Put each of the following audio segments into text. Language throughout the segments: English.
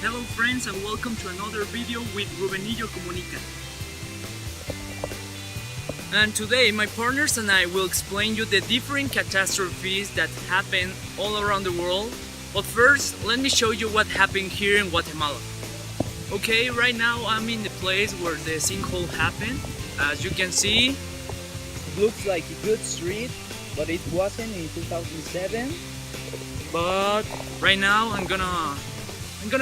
Hello friends and welcome to another video with Rubenillo comunica. And today my partners and I will explain you the different catastrophes that happen all around the world. But first, let me show you what happened here in Guatemala. Okay, right now I'm in the place where the sinkhole happened. As you can see, it looks like a good street, but it wasn't in 2007. But right now I'm gonna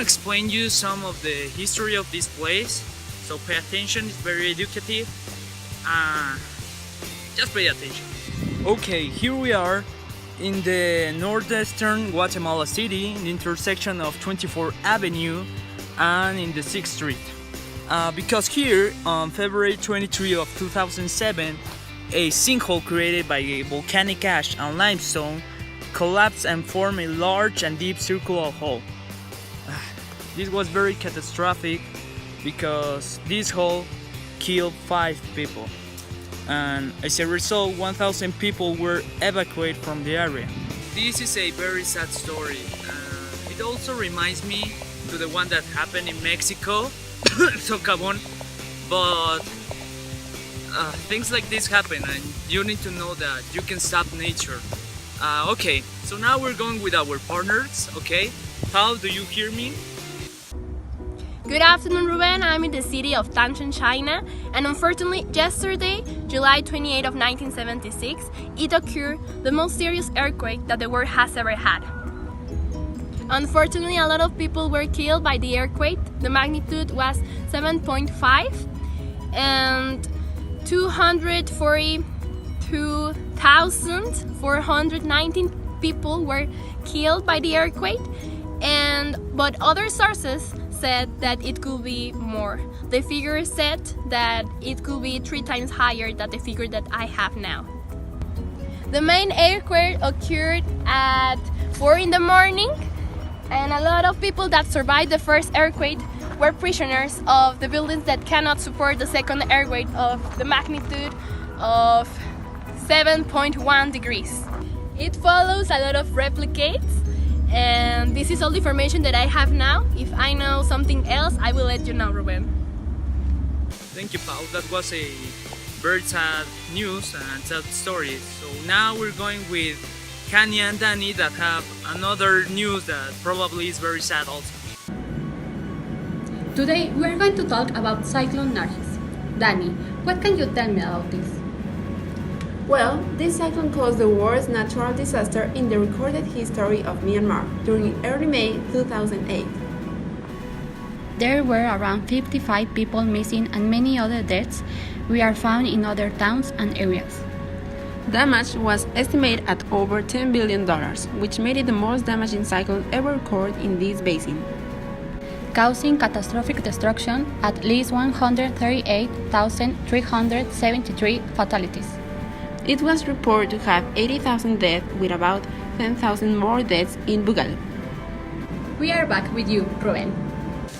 explain you some of the history of this place. So pay attention, it's very educative. Just pay attention. Okay, here we are in the northeastern Guatemala City, in the intersection of 24th Avenue and in the 6th Street. Because here, on February 23 of 2007, a sinkhole created by a volcanic ash and limestone collapsed and formed a large and deep circular hole. This was very catastrophic because this hole killed 5 people, and as a result 1,000 people were evacuated from the area. This is a very sad story. It also reminds me to the one that happened in Mexico, Socavon, but things like this happen and you need to know that you can stop nature. Okay, so now we're going with our partners, okay? How do you hear me? Good afternoon, Ruben. I'm in the city of Tangshan, China, and unfortunately, yesterday, July 28 of 1976, it occurred the most serious earthquake that the world has ever had. Unfortunately, a lot of people were killed by the earthquake. The magnitude was 7.5, and 242,419 people were killed by the earthquake, but other sources said that it could be more. The figure said that it could be 3 times higher than the figure that I have now. The main earthquake occurred at 4 in the morning, and a lot of people that survived the first earthquake were prisoners of the buildings that cannot support the second earthquake of the magnitude of 7.1 degrees. It follows a lot of replicates, and this is all the information that I have now. If I know something else, I will let you know, Ruben. Thank you, Paul. That was a very sad news and sad story. So now we're going with Kanye and Danny that have another news that probably is very sad also. Today we are going to talk about Cyclone Nargis. Danny, what can you tell me about this? Well, this cyclone caused the worst natural disaster in the recorded history of Myanmar during early May 2008. There were around 55 people missing and many other deaths were found in other towns and areas. Damage was estimated at over $10 billion, which made it the most damaging cyclone ever recorded in this basin, causing catastrophic destruction, at least 138,373 fatalities. It was reported to have 80,000 deaths, with about 10,000 more deaths in Bugal. We are back with you, Ruben.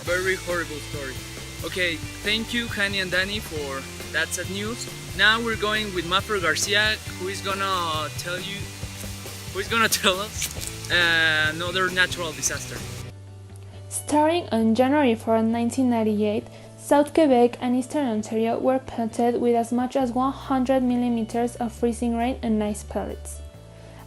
Very horrible story. Okay, thank you Kanye and Danny for that sad news. Now we're going with Mafer Garcia, who is gonna tell us another natural disaster. Starting on January 4, 1998, South Quebec and Eastern Ontario were pelted with as much as 100 millimeters of freezing rain and ice pellets.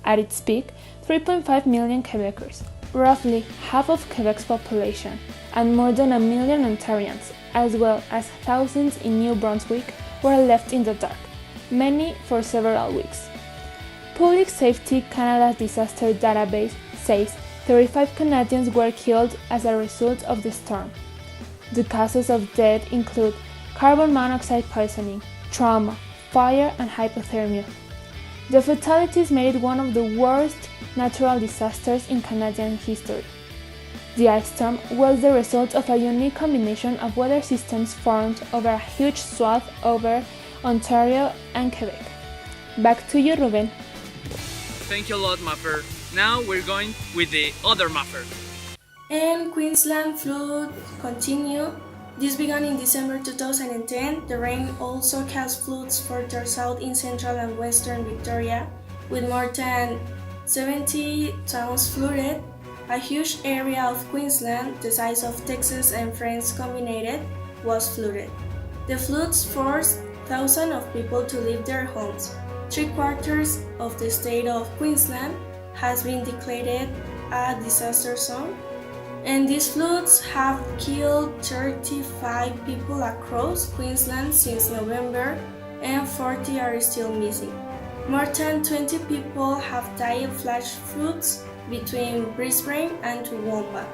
At its peak, 3.5 million Quebecers, roughly half of Quebec's population, and more than 1 million Ontarians, as well as thousands in New Brunswick, were left in the dark, many for several weeks. Public Safety Canada's disaster database says 35 Canadians were killed as a result of the storm. The causes of death include carbon monoxide poisoning, trauma, fire, and hypothermia. The fatalities made it one of the worst natural disasters in Canadian history. The ice storm was the result of a unique combination of weather systems formed over a huge swath over Ontario and Quebec. Back to you, Ruben. Thank you a lot, Mafer. Now we're going with the other Mafer. And Queensland flood continue. This began in December 2010. The rain also caused floods further south in central and western Victoria, with more than 70 towns flooded. A huge area of Queensland, the size of Texas and France combined, was flooded. The floods forced thousands of people to leave their homes. 3/4 of the state of Queensland has been declared a disaster zone, and these floods have killed 35 people across Queensland since November, and 40 are still missing. More than 20 people have died of flash floods between Brisbane and Toowoomba.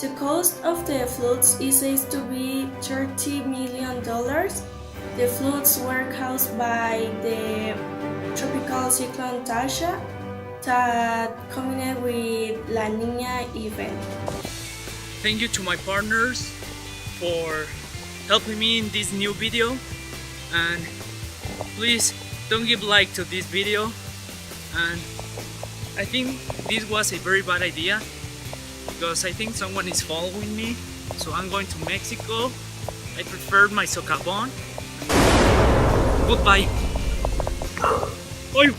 The cost of the floods is said to be $30 million. The floods were caused by the tropical cyclone Tasha that combined with La Niña event. Thank you to my partners for helping me in this new video, and please don't give like to this video. And I think this was a very bad idea because I think someone is following me, so I'm going to Mexico. I prefer my socavón. Goodbye. Bye.